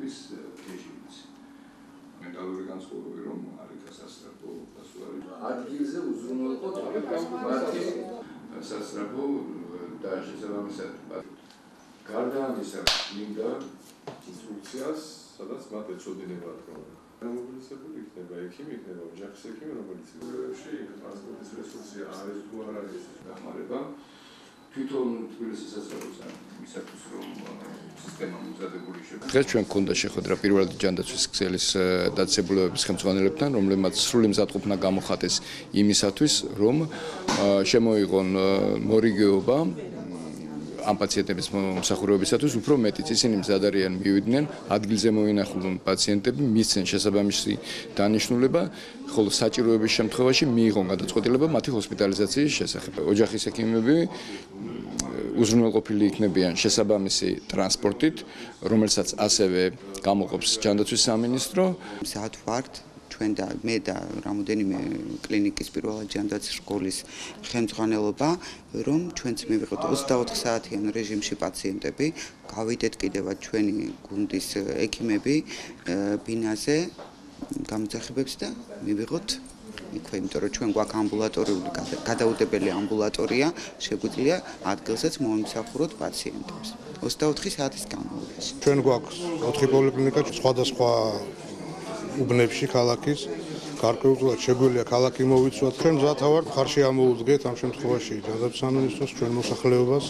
გაყოფის რეჟიმიც. მენტალური განწყობები რომ არ იქ სასწრაფო პასუხი ადგილზე უზრუნველყოთ მათი სასწრაფო და შესაბამისად გარდა ამისა მინდა ინსტრუქციას სადაც მათ ეწოდინებათ რომ მობილიზებული იქნება ექიმი იქნება ოჯახის ექიმი რომელიც იგულებში ტრანსპორტის რესურსი არის თუ არ არის გამარება თვითონ თბილისის სასწრაფოს მისათვის რომ სისტემა მომზადებული შეგვიძლია. დღეს ჩვენ გქონდა შეხვედრა პირველად ჯანდაცვის ქსელის დაწესებულებების ხელმძღვანელებთან, რომლებმაც სრული მზადყოფნა გამოხატეს იმისათვის, რომ შემოიღონ მორიგეობა ამ პაციენტების მომსახურებისათვის უფრო მეტიც ისინი მზად არიან მივიდნენ ადგილზე მოინახულონ პაციენტები მისცენ შესაბამისი დანიშნულება ხოლო საჭიროების შემთხვევაში მიიღონ გადაწყვეტილება მათი ჰოსპიტალიზაციის შესახებ ოჯახის ექიმები უზრუნველყოფილი იქნებიან შესაბამისი ტრანსპორტით რომელსაც ასევე გამოყოფს ჯანდაცვის სამინისტრო მზად ვართ ჩვენ და მე და რამოდენიმე კლინიკის პირველად ჯანდაცვის სკოლის ხელმძღვანელობა რომ ჩვენც მივიღოთ 24 საათიან რეჟიმში პაციენტები გავიდეთ კიდევაც ჩვენი გუნდის ექიმები ბინაზე გამოძახებებს და მივიღოთ იქვე იმიტომ რომ ჩვენ გვაქვს ამბულატორიული გადაუდებელი ამბულატორია შეგვიძლია ადგილზეც მომსახუროთ პაციენტებს 24 საათის განმავლობაში ჩვენ გვაქვს 4 პოლიკლინიკა სხვადასხვა უბნებში ქალაქის გარკვეულად შეგვიძლია ქალაქი მოვიცვათ ჩვენ მზად ვართ მხარში ამოუდგეთ ამ შემთხვევაში ჯანდაცვის სამინისტროს ჩვენ მოსახლეობას